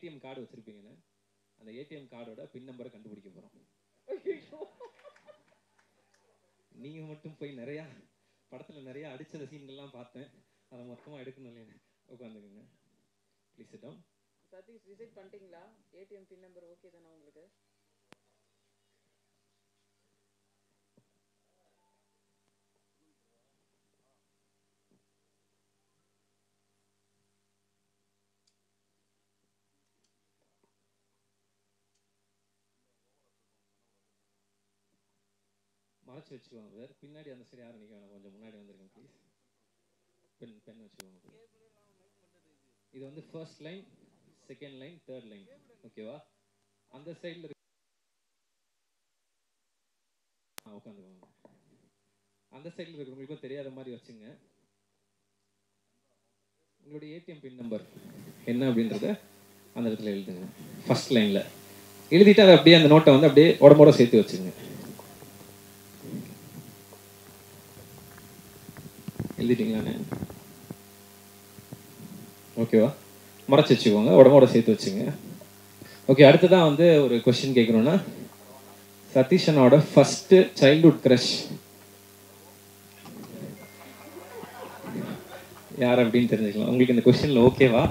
ATM card வச்சிருப்பீங்கன்னு அந்த ATM கார்டோட பின் நம்பரை கண்டுபிடிக்க போறோம். நீங்க மட்டும் போய் நிறைய படத்துல நிறைய அடிச்ச சீன்கள்லாம் பார்த்தேன். அதை மொத்தமா எடுக்கணும் இல்லையா? உட்காந்துக்குங்க. Please sit down. Satish decide பண்ணிட்டீங்களா? ஏடிஎம் பின் நம்பர் ஓகே தானா உங்களுக்கு? மறைச்சு வச்சுக்கோங்க சார். பின்னாடி அந்த சைடு யாரும் நிற்க வேணாம், கொஞ்சம் முன்னாடி வந்துருங்க ப்ளீஸ். பென் வச்சுக்கோங்க. இது வந்து first line, second line, third line. ஓகேவா? அந்த சைடில் உட்காந்துக்கோங்க. அந்த சைடில் இருக்கிறவங்களுக்கும் தெரியாத மாதிரி வச்சுங்க. உங்களுடைய ஏடிஎம் பின் நம்பர் என்ன அப்படின்றத அந்த இடத்துல எழுதுங்க. ஃபர்ஸ்ட் லைனில் எழுதிட்டு அதை அப்படியே அந்த நோட்டை வந்து அப்படியே உடம்போட சேர்த்து வச்சுங்க. எழுதிட்டீங்களாண்ணே? ஓகேவா? மறைச்சி வச்சுக்கோங்க, உடம்போட சேர்த்து வச்சுங்க. ஓகே, அடுத்ததான் வந்து ஒரு கொஸ்டின் கேட்குறோன்னா, சதீஷனோட ஃபர்ஸ்ட் சைல்ட்ஹுட் க்ரஷ் யார் அப்படின்னு தெரிஞ்சுக்கலாம். உங்களுக்கு இந்த கொஸ்டின்ல ஓகேவா?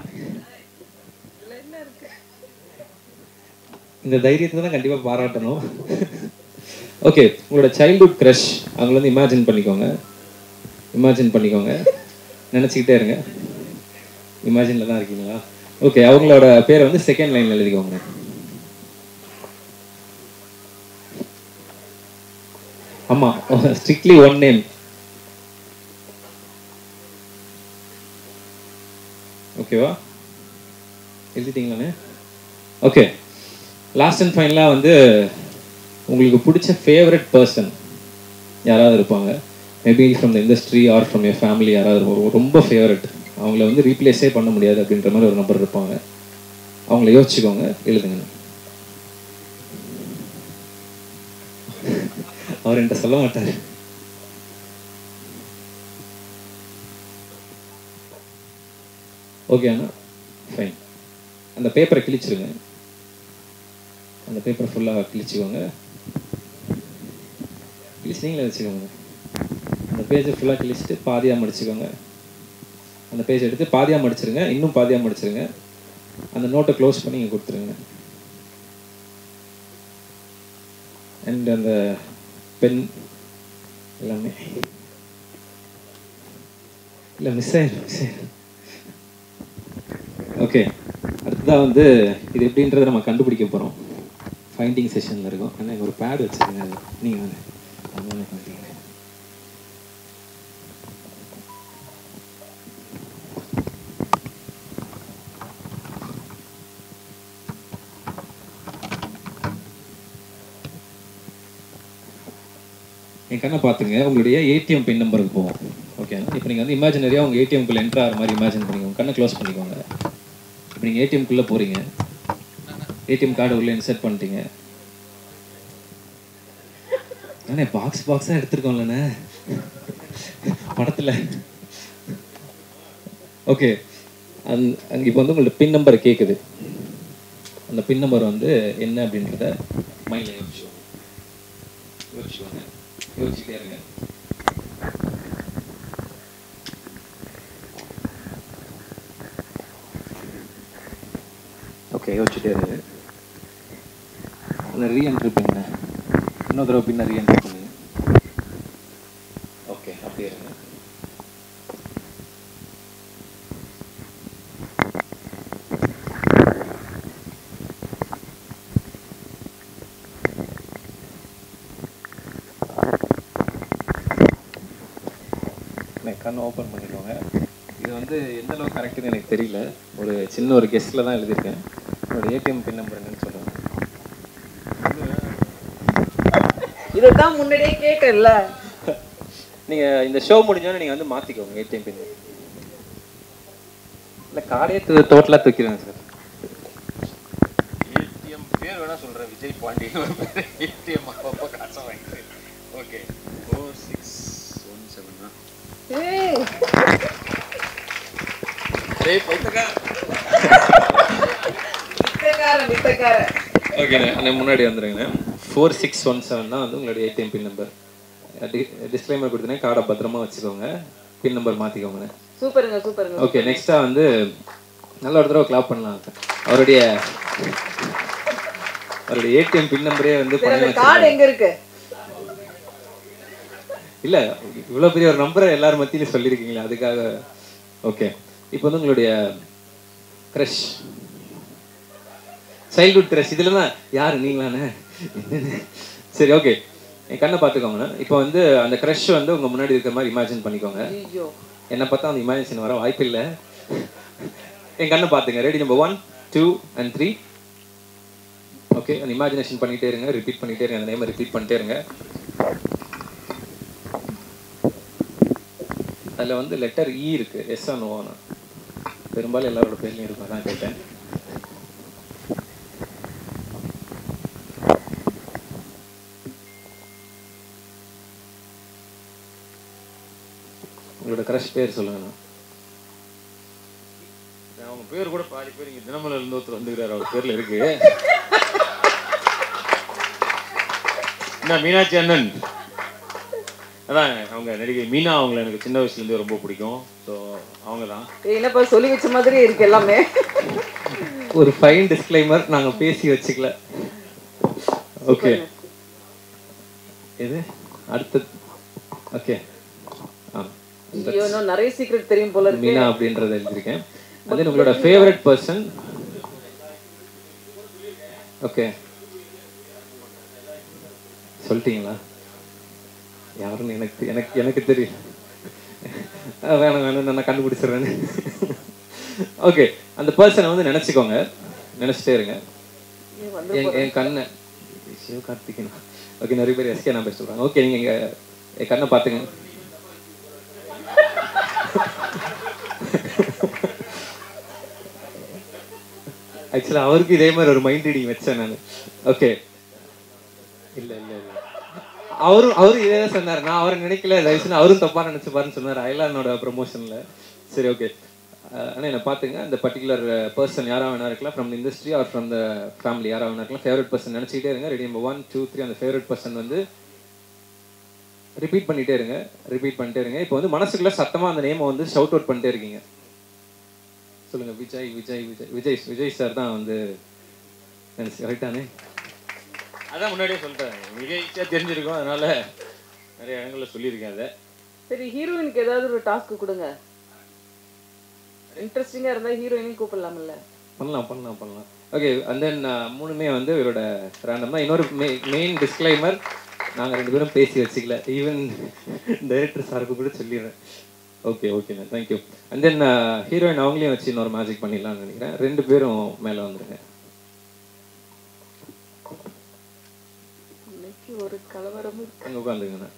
இந்த தைரியத்தை தான் கண்டிப்பாக பாராட்டணும். ஓகே, உங்களோட சைல்ட்ஹுட் க்ரஷ் அவங்கள வந்து இமேஜின் பண்ணிக்கோங்க. நினச்சிக்கிட்டே இருங்க. இமேஜினில் தான் இருக்கீங்களா? ஓகே, அவங்களோட பேரை வந்து செகண்ட் லைனில் எழுதிக்கோங்க. ஆமாம், ஸ்ட்ரிக்ட்லி ஒன் நேம். ஓகேவா? எழுதிட்டீங்களாண்ணே? ஓகே, லாஸ்ட் அண்ட் ஃபைனலாக வந்து உங்களுக்கு பிடிச்ச ஃபேவரட் பர்சன் யாராவது இருப்பாங்க. Maybe from the industry or from your family யாராவது ரொம்ப ஃபேவரட், அவங்கள வந்து ரீப்ளேஸே பண்ண முடியாது அப்படின்ற மாதிரி ஒரு நம்பர் இருப்பாங்க. அவங்கள யோசிச்சுக்கோங்க, எழுதுங்க. அவர் என்கிட்ட சொல்ல மாட்டார். ஓகே அண்ணா, ஃபைன். அந்த பேப்பரை கிழிச்சிருங்க. அந்த பேப்பரை ஃபுல்லாக கிழிச்சிக்கோங்க. நீங்களே வச்சுக்கோங்க. அந்த பேஜை ஃபுல்லாக கிழிச்சிட்டு பாதியாக மடிச்சுக்கோங்க. அந்த பேஜ் எடுத்து பாதியாக மடிச்சிருங்க, இன்னும் பாதியாக மடிச்சிருங்க. அந்த நோட்டை க்ளோஸ் பண்ணி இங்கே கொடுத்துருங்க. அண்ட் அந்த பென் எல்லாமே இல்லை மிஸ் ஆயிடும். ஓகே, அடுத்ததாக வந்து இது எப்படின்றத நம்ம கண்டுபிடிக்க போகிறோம். ஃபைண்டிங் செஷனில் இருக்கும். ஆனால் இங்கே ஒரு பேட் வச்சுருங்க. அது நீங்கள் வந்து என் கண்ணை பார்த்துங்க. உங்களுடைய ஏடிஎம் பின் நம்பருக்கு போவோம். ஓகே, இப்போ நீங்கள் வந்து இமேஜினரியாக உங்கள் ஏடிஎம்குள்ளே என்ட்ரு ஆகிற மாதிரி இமேஜின் பண்ணிக்கோங்க. கண்ணை க்ளோஸ் பண்ணிக்கோங்க. இப்போ நீங்கள் ஏடிஎம்குள்ளே போகிறீங்க. ஏடிஎம் கார்டு உள்ளே இன்சர்ட் பண்ணிட்டீங்க. அண்ணே பாக்ஸாக எடுத்துருக்கோம்லண்ணே படத்தில். ஓகே, அங்கே இப்போ வந்து உங்களோட பின் நம்பர் கேட்குது. அந்த பின் நம்பர் வந்து என்ன அப்படின்றத மைண்டில் யோசிச்சுட்டே இருங்க. ஓகே, யோசிச்சுட்டே இருங்க. அந்த ரீஎன்ட்ரி பண்ணுங்க. இன்னொரு தடவை பின்ன ரீஎன்ட்ரி பண்ணுங்க. ஓகே, அப்படியே இருங்க. கண்ணை ஓப்பன் பண்ணிக்கோங்க. இது வந்து எந்த அளவுக்கு கரெக்டுன்னு எனக்கு தெரியல. ஒரு சின்ன ஒரு கெஸ்ட்டில் தான் எழுதியிருக்கேன். என்னோட ஏடிஎம் பின் நம்பர் என்னன்னு சொல்லுங்கள். இதுதான் முன்னாடியே கேட்டேன்ல. நீங்கள் இந்த ஷோ முடிஞ்சோன்னு நீங்கள் வந்து மாற்றிக்கோங்க ஏடிஎம் பின். இல்லை காலையே டோட்டலாக தூக்கிடுங்க சார். ஏடிஎம் பேர் வேணா சொல்கிறேன், விஜய் பாண்டியன். ஏடிஎம் அப்பப்போ காசை வாங்கிட்டு. ஓகே, 4617 தான். ஓகேண்ணே அண்ணே முன்னாடி வந்துடுங்கண்ணே 4617 தான் வந்து உங்களுடைய ஏடிஎம் பின் நம்பர். டிஸ்க்ளைமர் கொடுத்தேன், கார்டை பத்திரமா வச்சுக்கோங்க, பின் நம்பர் மாற்றிக்கோங்கண்ணே. சூப்பருங்க சூப்பருங்க. ஓகே நெக்ஸ்ட்டாக வந்து நல்ல ஒரு தடவை கிளாப் பண்ணலாம். அவருடைய ஏடிஎம் பின் நம்பரே வந்து கார்டு எங்க இருக்கு? இல்ல இவ்வளவு பெரிய ஒரு நம்பரை எல்லாரும் மத்தியிலும் சொல்லியிருக்கீங்களா, அதுக்காக. ஓகே இப்போ வந்து உங்களுடைய க்ரஷ், சைல்ட்ஹுட் க்ரஷ், இதுல தான் யாரு நீங்களாண்ணே? சரி ஓகே, என் கண்ணை பார்த்துக்கோங்க. இப்போ வந்து அந்த க்ரஷ் வந்து உங்க முன்னாடி இருக்கிற மாதிரி இமேஜின் பண்ணிக்கோங்க. என்னை பார்த்தா அந்த இமேஜினேஷன் வர வாய்ப்பு இல்லை. என் கண்ணை பார்த்துங்க. ரெடி? Number 1 2 and 3. ஓகே, அந்த இமேஜினேஷன் பண்ணிட்டே இருங்க, ரிப்பீட் பண்ணிட்டே இருங்க, அந்த நேமை ரிப்பீட் பண்ணிட்டே இருங்க. அதில் வந்து லெட்டர் இ இருக்கு, எஸ் ஆ நோவானா? பெரும்பாலும் எல்லாரோட பேர்லையும் இருக்கும், அதான் கேட்டேன். உங்களோட க்ரஷ் பேர் சொல்லுங்கண்ணா. அவங்க பேர் கூட பாதி பேர் இங்கே தினமலர் இருந்து ஒருத்தர் வந்துக்கிறார், அவர் பேர்ல இருக்கு. என்ன மீனாட்சி அண்ணன்? அதான் அவங்க நடிகை மீனா, அவங்கள எனக்கு சின்ன வயசுலேருந்து ரொம்ப பிடிக்கும். ஸோ அவங்க தான். என்னப்பா சொல்லி வச்ச மாதிரி இருக்கு எல்லாமே. ஒரு ஃபைன் டிஸ்க்ளைமர், நாங்கள் பேசி வச்சுக்கல. ஓகே இது அடுத்தது. ஓகே நிறைய சீக்ரெட் தெரியும் போல இருக்கு. மீனா அப்படின்றத எழுதிருக்கேன். அது உங்களோட ஃபேவரட் பர்சன். ஓகே சொல்லிட்டீங்களா? யாருன்னு எனக்கு எனக்கு எனக்கு தெரியும். வேணாம் வேணும், நான் கண்டுபிடிச்சிடுறேன்னு. ஓகே, அந்த பர்சனை வந்து நினச்சிக்கோங்க, நினச்சிட்டே இருங்க. என் கண்ணை சிவகார்த்திகேயன். ஓகே, நிறைய பேர் எஸ்கே நான் பேச சொல்கிறாங்க. ஓகே, நீங்கள் என் கண்ணை பார்த்துங்க. ஆக்சுவலாக அவருக்கு இதே மாதிரி ஒரு மைண்ட் ரீடிங் வச்சேன் நான். ஓகே இல்லை இல்லை இல்லை, அவரும் இதே தான் சொன்னார். நான் அவரை நினைக்கல, தயவுசெய்து அவரும் தப்பாக நினச்சிப்பாருன்னு சொன்னார் அயலானோட ப்ரமோஷனில். சரி ஓகே, ஆனால் என்னை பார்த்துங்க. அந்த பர்டிகுலர் பர்சன் யாராக வேணா இருக்கலாம், from the industry or from the family யாராக வேணா இருக்கலாம். ஃபேவரட் பர்சன் நினச்சிக்கிட்டே இருங்க. ரெடி? நம்பர் 1 2 3. அந்த ஃபேவரட் பர்சன் வந்து ரிப்பீட் பண்ணிட்டே இருங்க, ரிப்பீட் பண்ணிட்டே இருங்க. இப்போ வந்து மனசுக்குள்ள சத்தமாக அந்த நேமை வந்து ஷவுட் அவுட் பண்ணிட்டே இருக்கீங்க. சொல்லுங்க, விஜய் விஜய் விஜய் விஜய் விஜய் சார் தான் வந்து கரெக்டானே? அதான் முன்னாடியே சொல்லிட்டேன், விஜய் சார் தெரிஞ்சிருக்கும், அதனால நிறைய இடங்களில் சொல்லியிருக்கேன் அதை. சரி, ஹீரோயினுக்கு ஏதாவது ஒரு டாஸ்க் கொடுங்க, இன்ட்ரெஸ்டிங்காக இருந்தால் ஹீரோயினையும் கூப்பிடலாம்ல? பண்ணலாம் பண்ணலாம் பண்ணலாம். ஓகே, அண்ட் தென் மூணுமே வந்து இவரோட ரேண்டம் தான். இன்னொரு மெயின் டிஸ்க்ளைமர், நாங்கள் 2 பேரும் பேசி வச்சுக்கல, ஈவன் டைரக்டர் சாருக்கு கூட சொல்லிடுறேன். ஓகே ஓகேண்ணா, தேங்க்யூ. அண்ட் தென் ஹீரோயின் அவங்களையும் வச்சு இன்னொரு மேஜிக் பண்ணிடலாம்னு நினைக்கிறேன். 2 பேரும் மேலே வந்துடுங்க. ஒரு கலவரம் அங்கே உட்காந்துங்கண்ணா.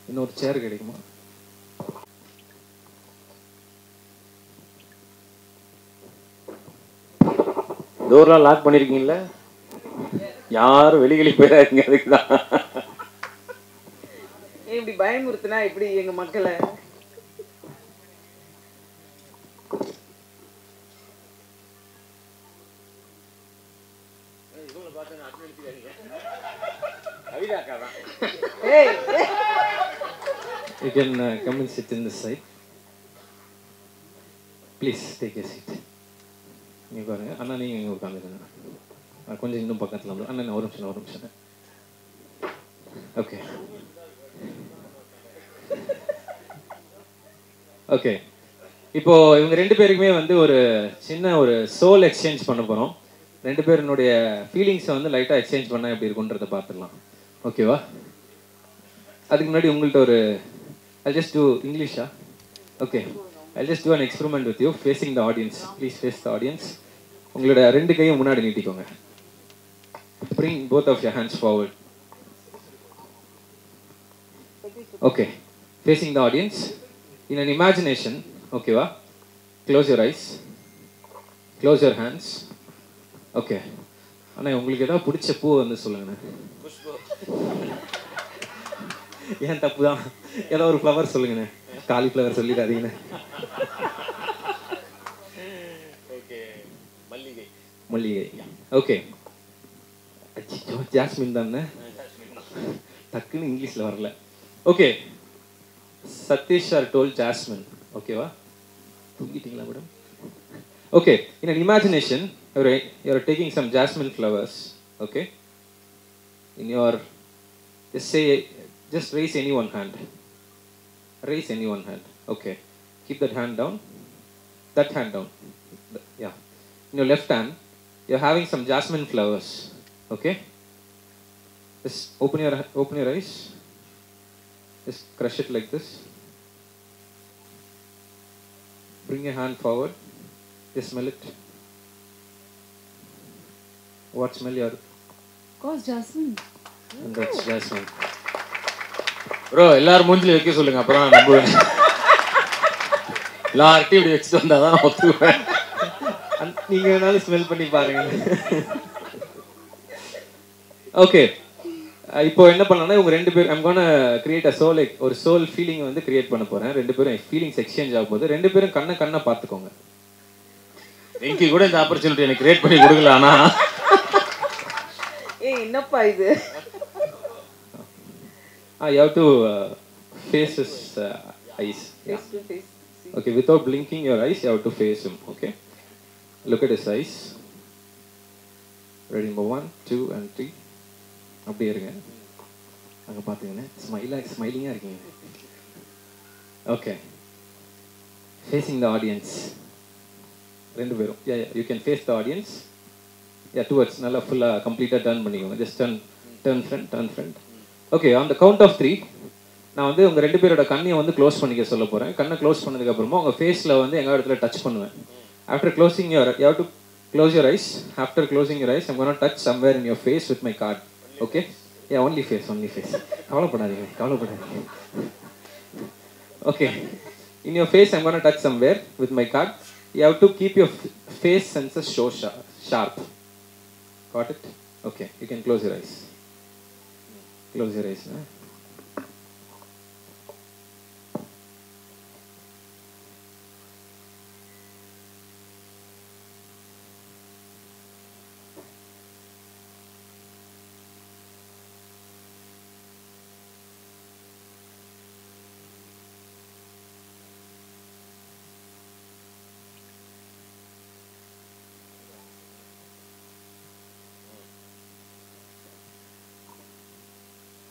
இன்னொரு சேர் கிடைக்குமா? டோர்லாம் லாக் பண்ணிருக்கீங்களா? யாரும் வெளிகளி போயிடாதீங்க, அதுக்குதான். இப்படி பயமுறுத்தினா இப்படி எங்க மக்களை? You can come and sit in this side. Please take a seat. நீங்க பாருங்க அண்ணா, நீங்க இங்க உட்காந்துருங்க. கொஞ்சம் இன்னும் பக்கத்துல வந்து அண்ணா ஒரு நிமிஷம். ஓகே ஓகே, இப்போ இவங்க 2 பேருக்குமே வந்து ஒரு சின்ன ஒரு சோல் எக்ஸ்சேஞ்ச் பண்ண போறோம். 2 பேருனுடைய ஃபீலிங்ஸை வந்து லைட்டா எக்ஸ்சேஞ்ச் பண்ணா எப்படி இருக்குன்றத பார்த்துடலாம். ஓகேவா? அதுக்கு முன்னாடி உங்கள்கிட்ட ஒரு I'll just do English. Okay, I'll just do an experiment with you, facing the audience. Please face the audience. உங்களோட 2 கையும் முன்னாடி நீட்டிக்கோங்க. Bring both of your hands forward. Okay, facing the audience in an imagination. Okay va? Close your eyes, close your hands. Okay, அண்ணா உங்களுக்கு ஏதாவது பிடிச்ச பூ வந்து சொல்லுங்கண்ணா. ஏன் தப்பு தான், ஏதோ ஒரு ஃப்ளவர் சொல்லுங்கண்ணே. காலிஃப்ளவர் சொல்லிடாதீங்கண்ணே. மல்லிகை. ஓகே, ஜாஸ்மின் தானே, டக்குன்னு இங்கிலீஷில் வரல. Okay, Satish sir told jasmine. ஓகேவா? தூங்கிட்டீங்களா madam? Okay, in an imagination you're taking some jasmine flowers. Okay, in your just raise any one hand. Raise any one hand. Okay, keep that hand down. That hand down. Yeah, in your left hand you're having some jasmine flowers. Okay, just open your eyes. Just crush it like this. Bring your hand forward. Just smell it. What smell you are? Of course, jasmine. And that's jasmine. Bro எல்லாரும் மூஞ்சில வைக்க சொல்லுங்க, அப்புறம் நான் நம்புவேன். எல்லார்ட்டையும் இப்படி வச்சுட்டு வந்தால் தான் ஒத்துக்குவேன். நீங்க வேணாலும் ஸ்மெல் பண்ணி பாருங்க. ஓகே, இப்போ என்ன பண்ணலாம்னா உங்க ரெண்டு பேர் I'm gonna create a soul, ஒரு soul feeling வந்து கிரியேட் பண்ண போறேன். ரெண்டு பேரும் ஃபீலிங்ஸ் எக்ஸ்சேஞ்ச் ஆகும் போது ரெண்டு பேரும் கண்ணை பார்த்துக்கோங்க. வெங்கி கூட இந்த ஆப்பர்ச்சுனிட்டி எனக்கு கிரியேட் பண்ணி கொடுக்கல. ஆனா என்னப்பா இது? You have to face his eyes. Face to face. Okay, without blinking your eyes, you have to face him. Okay, look at his eyes. Ready, number 1, 2 and 3. அப்படியே இருங்க, அங்கே பார்த்துக்கங்க. ஸ்மைலிங்காக இருக்கீங்க. Okay, facing the audience. ரெண்டு பேரும் you can face the audience. Towards நல்லா ஃபுல்லாக கம்ப்ளீட்டாக டர்ன் பண்ணிக்கோங்க. Just turn front. Okay, on the count of 3 நான் வந்து உங்கள் ரெண்டு பேரோட கண்ணையை வந்து க்ளோஸ் பண்ணிக்க சொல்ல போகிறேன். கண்ணை க்ளோஸ் பண்ணதுக்கப்புறமா உங்கள் ஃபேஸில் வந்து எங்கள் இடத்துல டச் பண்ணுவேன். After closing you have to close your eyes. After closing your eyes I'm gonna touch somewhere in your face with my card. Okay, only face. கவலைப்படாதீங்க. Okay, in your face I'm gonna touch somewhere with my card. You have to keep your face senses so sharp. Got it? Okay, you can close your eyes. Close your eyes.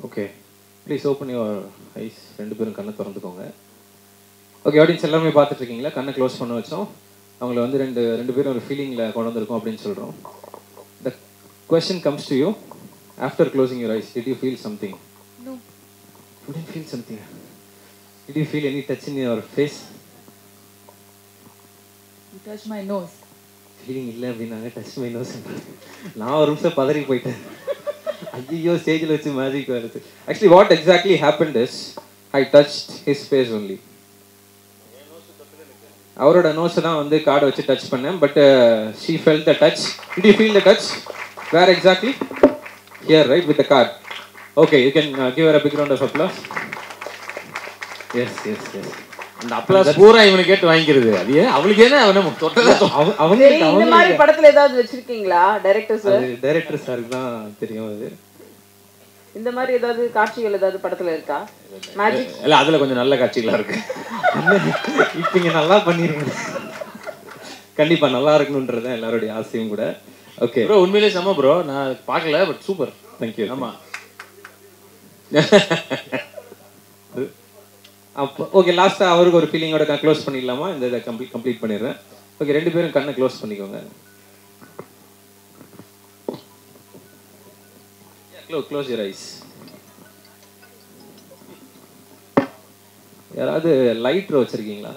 Okay, please open your eyes. ரெண்டு பேரும் கண்ணை திறந்துக்கோங்க. Okay, audience எல்லாமே பார்த்துட்டு இருக்கீங்களா? கண்ணை close பண்ண வச்சோம். அவங்கள வந்து ரெண்டு பேரும் ஒரு ஃபீலிங்கில் கொண்டு வந்திருக்கோம் அப்படின்னு சொல்கிறோம். The question comes to you. After closing your eyes, did you feel something? No. You didn't feel something. Did you feel any touch in your face? You touched my nose. Feeling இல்லை அப்படின்னாங்க. Touch my nose. நான் ஒரு நிமிஷம் பதறி போயிட்டேன். ஐயோ, ஸ்டேஜில் வச்சு மேஜிக் வருது. Actually what exactly happened is I touched his face only. அவரோட நோஸை தான் வந்து கார்டை வச்சு டச் பண்ணேன். But she felt the touch. Did you feel the touch? Where exactly? Here, right, with the card. Okay, you can give her a big round of applause. Yes. இந்த applause பூரா இவனை கேட்டு வாங்கிக்கிறது. அது ஏன் அவளுக்கு என்ன அவனை அவங்க இந்த மாதிரி படத்துல ஏதாவது வச்சிருக்கீங்களா டைரக்டர் சார்? டைரக்டர் சாருக்கு தான் தெரியும். அது இந்த மாதிரி ஏதாவது காட்சிகள் ஏதாவது படத்துல இருக்கா? மேஜிக் இல்ல, அதுல கொஞ்சம் நல்ல காட்சிகளா இருக்கு. இப்போ இங்க நல்லா பண்ணிருக்கீங்க. கண்டிப்பா நல்லா இருக்கணும்ன்றது எல்லாருடைய ஆசையும் கூட. ஓகே ப்ரோ, உண்மையிலேயே செம்ம ப்ரோ. நான் பார்க்கல, பட் சூப்பர். தேங்க்யூ. ஆமா. அப்போ ஓகே, லாஸ்ட்டாக அவருக்கு ஒரு ஃபீலிங்கோட க்ளோஸ் பண்ணிடலாமா? இந்த இதை கம்ப்ளீட் பண்ணிடுறேன். ஓகே, ரெண்டு பேரும் கண்ணை க்ளோஸ் பண்ணிக்கோங்க. Close your eyes. யாராவது லைட்டர் வச்சிருக்கீங்களா?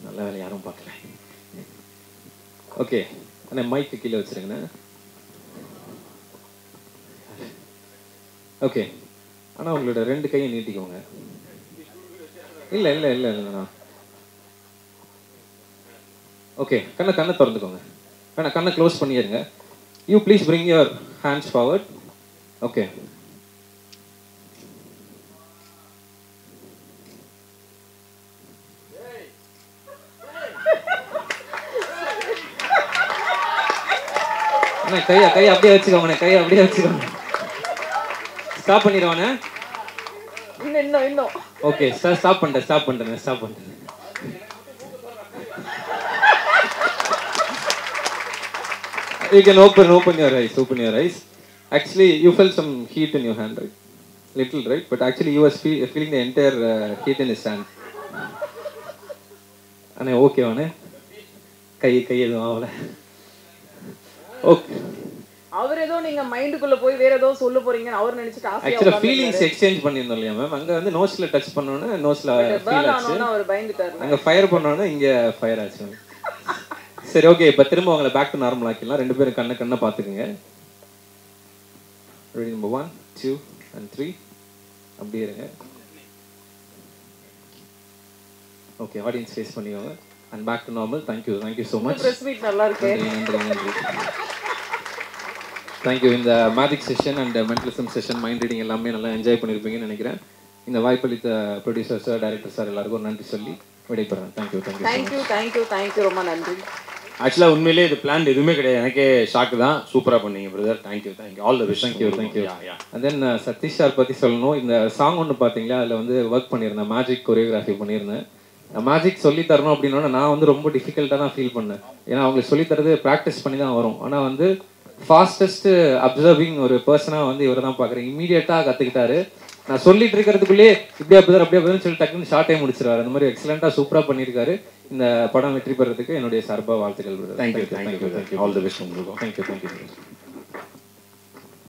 நல்ல வேலை, யாரும் பார்க்கல. ஓகே, ஆனால் மைக்கு கீழே வச்சுருங்கண்ணே. ஓகே, ஆனால் உங்களோட ரெண்டு கையை நீட்டிக்கோங்க. இல்லை. ஓகே, கண்ணை திறந்துக்கோங்க. கண்ணை க்ளோஸ் பண்ணிடுங்க. You please bring your hands forward. Okay. கையை அப்படியே வச்சுக்கோங்க, கையை அப்படியே வச்சுக்கோங்க. ஸ்டாப் பண்ணிடுவானே. இன்னும் ஓகே சார், ஸ்டாப் பண்ணிட்டேன். You can open your eyes. Actually, you felt some heat in your hand, right? Little, right? But actually, you were feeling the entire heat in his hand. அண்ணே okay வானே, கை எதுவும் ஆகல. Okay. அவர் ஏதோ நீங்க மைண்டுக்குள்ள போய் வேற ஏதோ சொல்ல போறீங்கன்னு அவர் நினைச்சிட்டு ஆசையா ஆக்சுவலா ஃபீலிங்ஸ் எக்ஸ்சேஞ்ச் பண்ணிருந்தோம் இல்லையா மேம்? அங்க வந்து நோஸ்ல டச் பண்ணோனே நோஸ்ல ஃபீல் ஆச்சு, அவர் பயந்துட்டாரு. அங்க ஃபயர் பண்ணோனே இங்க ஃபயர் ஆச்சு. சரி ஓகே, இப்போ திரும்ப உங்களை பேக் டு நார்மல் ஆக்கிடலாம். 2 பேரும் கண்ணை பார்த்துக்குங்க. ரெடி, நம்பர் 1 2 and 3 அப்படியே இருங்க. ஓகே, ஆடியன்ஸ் ஃபேஸ் பண்ணிக்கோங்க. And back to normal. Thank you so much. Press meet நல்லா இருக்கு. நன்றி. தேங்க்யூ. இந்த magic session and mentalism session, mind reading எல்லாமே நல்லா என்ஜாய் பண்ணியிருப்பீங்கன்னு நினைக்கிறேன். இந்த வாய்ப்பளித்த ப்ரொடியூசர் சார், டைரக்டர் சார் எல்லாருக்கும் நன்றி சொல்லி விடைபெறேன். தேங்க்யூ. ரொம்ப நன்றி. ஆக்சுவலாக உண்மையிலே இது பிளான் எதுவுமே கிடையாது, எனக்கே ஷாக்கு தான். சூப்பராக பண்ணீங்க brother. Thank you. All the best. Thank you. And then Satish sir பற்றி சொல்லணும். இந்த சாங் ஒன்று பார்த்தீங்களா, அதில் வந்து ஒர்க் பண்ணியிருந்தேன், மேஜிக் கொரியோகிராஃபி பண்ணியிருந்தேன். மேஜிக் சொல்லி தரணும் அப்படின்னா நான் வந்து ரொம்ப டிஃபிகல்ட்டாக தான் ஃபீல் பண்ணேன். ஏன்னா அவங்களுக்கு சொல்லித்தரது ப்ராக்டிஸ் பண்ணி தான் வரும். ஆனால் வந்து ஃபாஸ்டஸ்ட் அப்சர்விங் ஒரு பர்சனாக வந்து இவரை தான் பார்க்குறேன். இமீடியட்டாக கற்றுக்கிட்டாரு. நான் சொல்லிட்டு இருக்கிறதுக்குள்ளேயே அப்படியே சொல்லி டக்குன்னு ஷார்ட்டே முடிச்சிருவாரு. அந்த மாதிரி எக்ஸலண்ட்டாக சூப்பராக பண்ணியிருக்காரு. இந்த படம் வெற்றி பெறதுக்கு என்னுடைய சார்பாக வாழ்த்துக்கள். தேங்க்யூ. ஆல் தி பெஸ்ட் உங்களுக்கு. தேங்க்யூ.